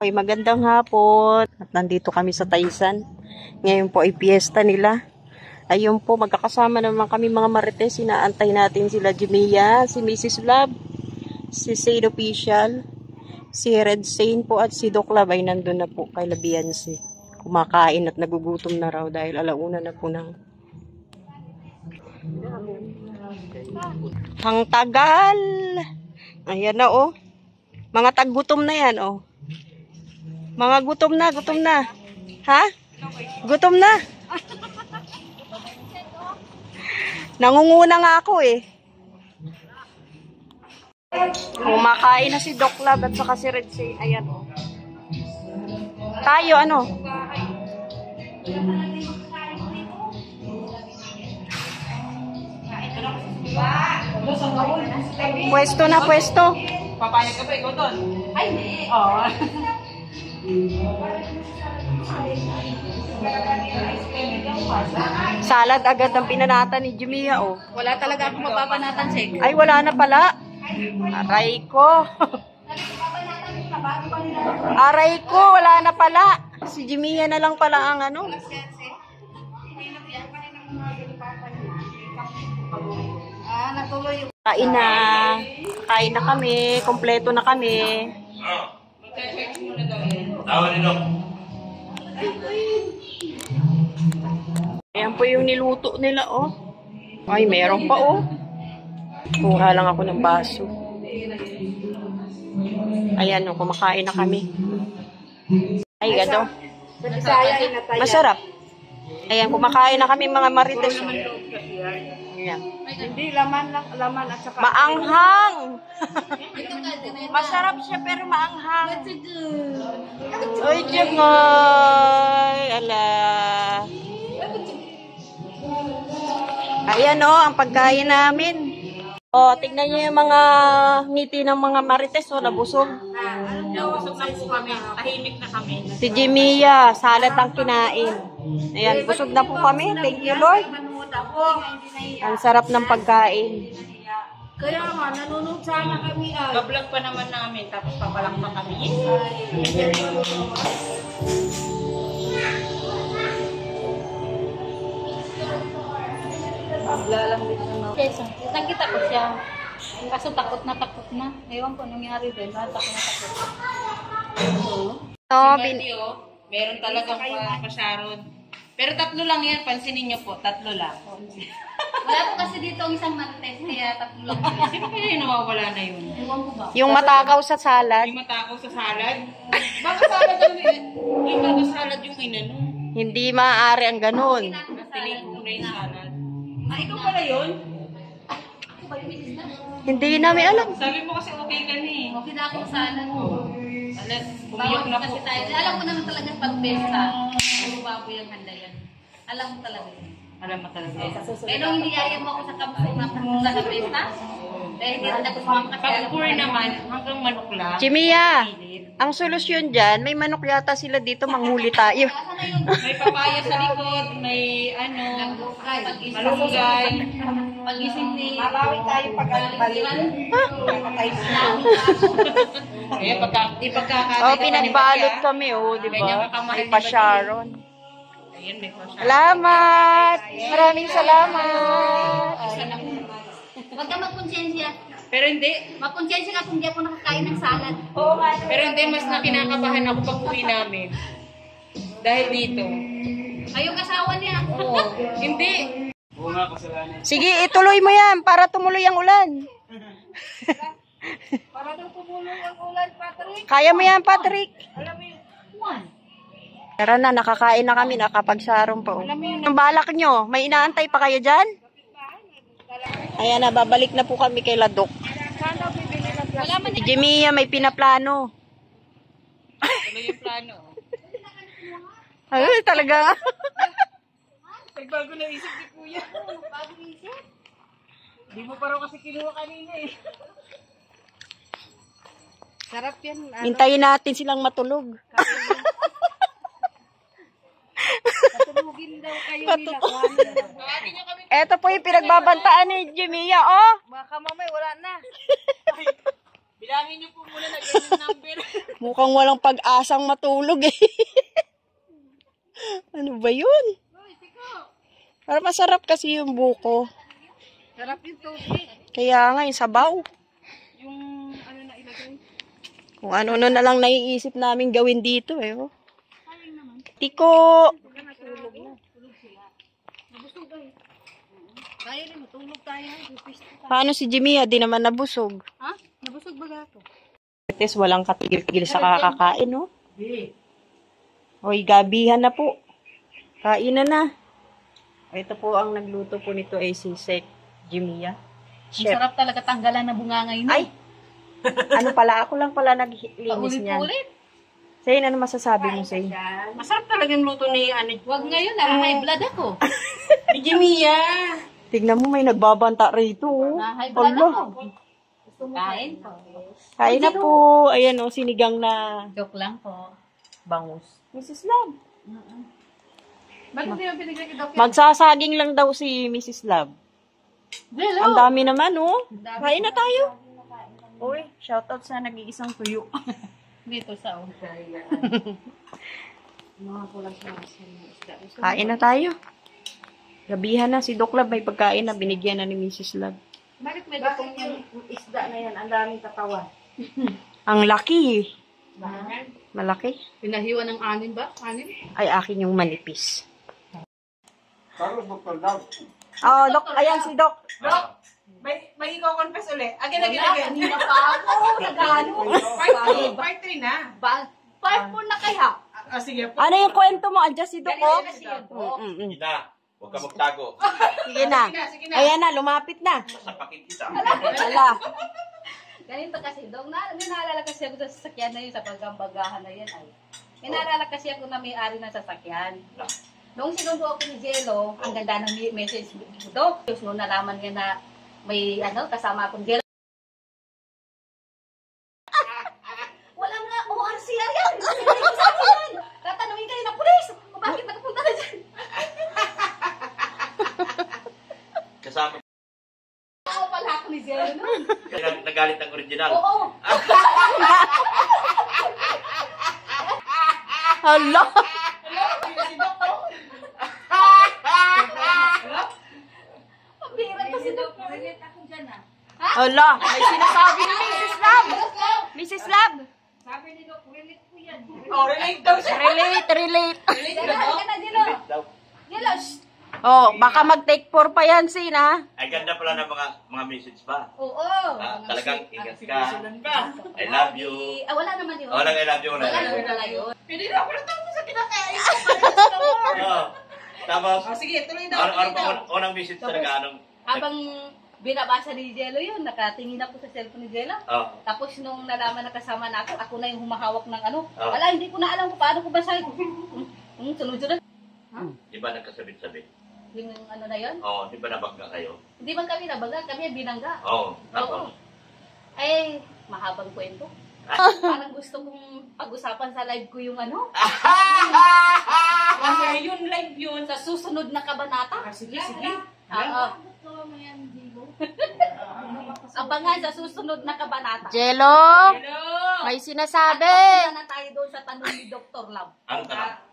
Ay, magandang hapon. At nandito kami sa Taysan. Ngayon po ay piyesta nila. Ayun po, magkakasama naman kami mga marites. Inaantay natin sila Jimia, si Mrs. Love, si Saint Official, si Red Saint po at si Doc Love ay nandun na po kay Labiansi. Kumakain at nagugutom na raw dahil alauna na po ng ang tagal. Ayan na oh. Mga taggutom na yan oh. Mga gutom na, gutom na. Ha? Gutom na. Nangunguna nga ako eh. Kumakain na si Doc Love at saka si Red Saint. Ayan oh. Tayo ano? Pwesto na, pwesto. Papayag ka ba ikaw doon? Ay, hindi. Oo. Salad agad ang pinanata ni Jimia, oh. Wala talaga akong mapapanatan, Sek. Ay, wala na pala. Aray ko. Aray ko, wala na pala. Si Jimia na lang pala ang ano. Natuloy yung... Kain na. Kain na kami. Kompleto na kami. Ayan po yung niluto nila, oh. Ay, meron pa, oh. Kuha lang ako ng baso. Ayan, oh, kumakain na kami. Ay, gado. Masarap. Ayan, kumakain na kami mga marites. Ayan. Hindi, laman at saka... Maanghang! Masarap siya pero maanghang. Ay, Jemay! Ala. Ayan o, ang pagkain namin. O, tignan niyo yung mga ngiti ng mga marites o, nabusog. Busog na po kami. Tahimik na kami. Si Jimia, salad ang kinain. Ayan, busog na po kami. Thank you, Lord. Ang sarap ng pagkain. Kaya nga, nanonood sana kami ay. Bablog pa naman namin, tapos papalak pa kami. Nakita ko siya. Kaso takot na. Ewan ko nangyari din. Takot na. No, Meron talagang pa-Sharon. Pero 3 lang yan, pansinin nyo po, 3 lang. Wala po kasi dito ang isang marites, kaya 3 lang. Sino kaya yung nawawala na yun? Ewan ko ba? yung matakaw sa salad, Yung matakaw sa salad? Baka salad ang yung bago salad yung inano. hindi maaari ang ganun. Piling na yung salad. Ah, ikaw pala yun? Hindi namin alam. Sabi mo kasi okay ka na eh. Okay na ako sa salad. Salad, Bawal bumiyok na kasi po. tayo. Alam ko naman talaga pag-besta. Bago yung handa yan. Alam ko talaga yun. Alam mo talaga. Kaya nung hiniyaya mo ako sa kampung na sa besta, dahil hindi rin ako sumama kasi Pag alam ko poor na- naman, hanggang manok lang. Jimia, ang solusyon dyan, may manok yata sila dito, manghuli tayo. Asan na yung May papaya sa likod, may ano, malunggay. pag-ising ni... Malawi tayo pag Kaya ipagkakatay Oh, pinagbalot kami, oh, di ba? May pa-Sharon. Ayan, may pa-Sharon. Salamat! Maraming salamat! Huwag ka magkonsensya. Pero hindi, Magkonsensya ka kung di ako nakakain ng salad. pero hindi, mas nakinakabahan ako pag uwi namin. Dahil dito. Ay, yung asawa niya. Hindi. Sige, ituloy mo yan para tumuloy ang ulan. Para daw pumulong ang ulan, Patrick. Kaya mo yan, Patrick. Alam mo yun. Juan. Tara na, nakakain na kami, nakapag-Sharon pa. Oh. Ang balak nyo, may inaantay pa kayo dyan? Ayan na, babalik na po kami kay Ladok. Wala man Si Jimia may pinaplano. Ano yung plano? Ay, talaga. Nagbago na isip ni Kuya. Di mo pa raw kasi kinuha kanina eh. Sarap yan. Hintayin natin silang matulog. Patulugin daw kayo nila. Eto po yung pinagbabantaan ni Jimia, oh. Baka mamay wala na. Bilangin niyo po muna na ganyan number. Mukhang walang pag-asang matulog eh. Ano ba yun? Para masarap kasi yung buko. Sarap yung tubig. Kaya nga, yung sabaw. Yung ano na ilagay. Kung ano na lang naiisip namin gawin dito eh. Oh. Tiko! Kaya rin, matulog tayo. Paano si Jimmy? Di naman nabusog. Ha? Nabusog ba ako? Tes, walang katigil-tigil sa kakakain, no? Hoy, gabihan na po. Kainan na. Ito po ang nagluto po nito ay si Sek Jimia. Ang Chef. sarap talaga tanggalan na bunga ngayon. Ay! Ano pala? Ako lang pala naglinis niyan. Paulit-ulit. Zayn, ano masasabi mo, Zayn? Masarap talaga yung luto ni Anit. Huwag ngayon, high blood ako. Ni Jimia. Tignan mo, may nagbabanta rito. Oh. High blood Allah. ako. Kain po. Kain na po. Ayan, oh, sinigang na Joke lang po. bangus. Mrs. Love. Bakit hindi yung pinigyan ni Doc? Magsasaging lang daw si Mrs. Love. Hello. Ang dami naman, oh. Kain na tayo. Uy, shoutout sa nag-iisang tuyo. Dito sa upo. Kain na tayo. Gabihan na. Si Doc Love may pagkain na binigyan na ni Mrs. Love. Bakit may dukong yung Isda na yan, ang daming katawan. Ang laki. Malaki. pinahiwa ng anin ba? Anin? Ay, akin yung manipis. Carlos Dr. Love. Oh, Doc. Ayan si Doc. May i-confess ulit. Again. Kanina pa ako. Nagano. Part 3 na. Part 4 na kaya. Sige po. Ano yung kwento mo? Andiyan si Doc, oh. Kasi yun po. Ina, huwag ka magtago. Sige na. Sige na. Ayan na, lumapit na. Sasapakin kita. Ala. Ganito kasi, Dong, naalala kasi ako sa sasakyan na yun, sa pagkambagahan na yan ay. May naalala kasi ako na may-ari ng sasakyan. Nung sinundo ako ni Jello, ang ganda ng message ko, Dok. Nung nalaman niya na may kasama akong Jello. Wala nga, ORCR yan! Sabi yan! Tatanungin kayo ng pulis! Kung bakit nakapunta na dyan? Kasama Ako pala ako ni Jello, no? nagalit ang original. Oo! Hala. Pambira kasi, Dok. Hala. May sinasabi ni Mrs. Love. Mrs. Love. Sabi ni Dok, relate ko yan. Oh, relate daw siya. Relate. Jello, halika na, Jello. Daw. Jello, shh. Oh, baka mag-take 4 pa yan, Sin, ha? Ay, ganda pala ng mga message pa. Oo. Talagang ingat ka. Ka. I love you. Wala naman yun. Walang I love you. Wala yun, wala yun. Pwede na ako natapos sa kinakain. Oh. Tapos, Oh, sige, tuloy daw. ano pa unang message talaga? Anong? Habang binabasa ni Jello yun, nakatingin ako sa cellphone ni Jello. Oh. Tapos nung nalaman na kasama na ako na yung humahawak ng Oh. wala, hindi ko na alam kung paano ko basahin. Sunod-sunod. Di ba nagkasabit-sabit? Yung na yun. Oo, di ba nabangga kayo? Hindi man kami nabaga, kami ang binangga. Oo. Oo. Tapos, Ay, mahabang kwento. Parang gusto kong pag-usapan sa live ko yung Okay, yun, live yun. sa susunod na kabanata. Sige. Oo. Abangan sa susunod na kabanata. Jello. Hello. May sinasabi. At na tayo doon sa tanong ni Dr. Love anong tanong?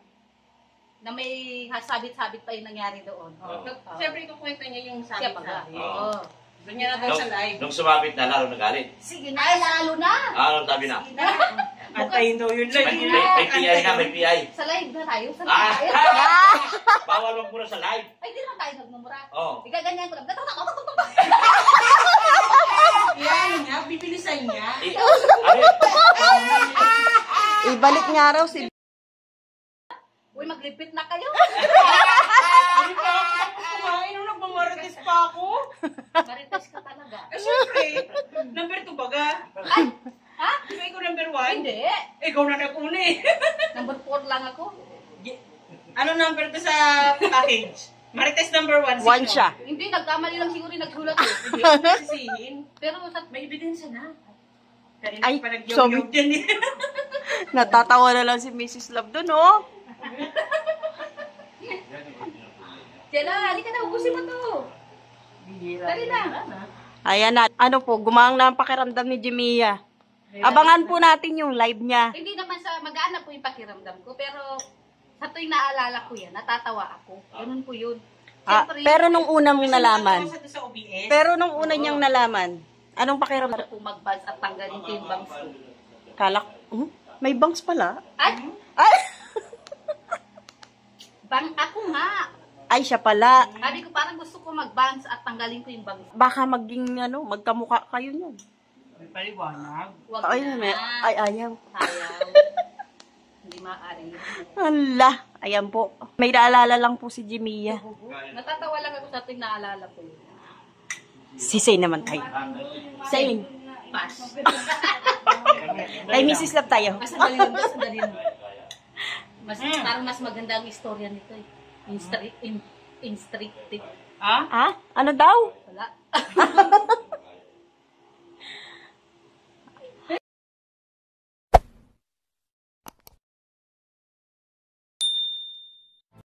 na may sabit-sabit pa yung nangyari doon. Oo. Siyempre, ikukwento niya yung Siya sabi pa sa nga. Oo. Oo. Doon niya na daw sa live. Nung sumabit na, lalo nagalit. Sige na, lalo na. Anong sabi na? Antayin daw yun live. May PI na, may PI. Sa live na tayo. Sa Ah! live. Bawal wag muna sa live. Ay, di na tayo nagmumura. Oo. Igaganyan ko lang. Yan niya, bibilisan niya. Ano? Ibalik nga raw si... Uy, maglipit na kayo. Hindi pa ako kumain nung nagmamarites pa ako. Marites ka talaga. Eh, syempre, number 2 baga. Ha? Di ba ikaw number 1? Hindi. Ikaw na nag-una eh. Number 4 lang ako. Ano number 2 sa package? Marites number 1. 1 siya. Hindi, nagkamali lang siguro yung nagsulat eh. Hindi ako sisihin. Pero sa May ebidensya na. Kanina Ay, pa sorry. nag-yog-yog dyan eh. Natatawa na lang si Mrs. Love doon, oh. Jela, halika na, ubusin mo to. Dali na. Ayan na. Ano po, gumang na ang pakiramdam ni Jimia. Abangan po natin yung live niya. Hindi naman sa mag-aana po yung pakiramdam ko, pero sa tuwing naalala ko yan, natatawa ako. Ganun po yun. Siyempre, Pero nung una mong nalaman, Sa OBS. pero nung una niyang nalaman, anong pakiramdam? ako po mag-bangs at tanggalin ko yung bangs ko. Kalak, may bangs pala? Ay! Ay! Bang ako nga! Ay, siya pala. Sabi ko parang gusto ko mag-bangs at tanggalin ko yung bangs. Baka maging, magkamukha kayo niyan. May paliwanag. Huwag Ay, na. ay, ayaw. Ayaw. Hindi maaari. Ala, ayan po. May naalala lang po si Jimia. Natatawa lang ako sa tuwing naalala ko yun. Si Zane naman tayo. Zane. Pass. Ay, Mrs. Love tayo. Sandali lang, sandali lang. Parang mas maganda ang istorya nito eh. Instructive. Ah? Ha? Ano daw? Wala.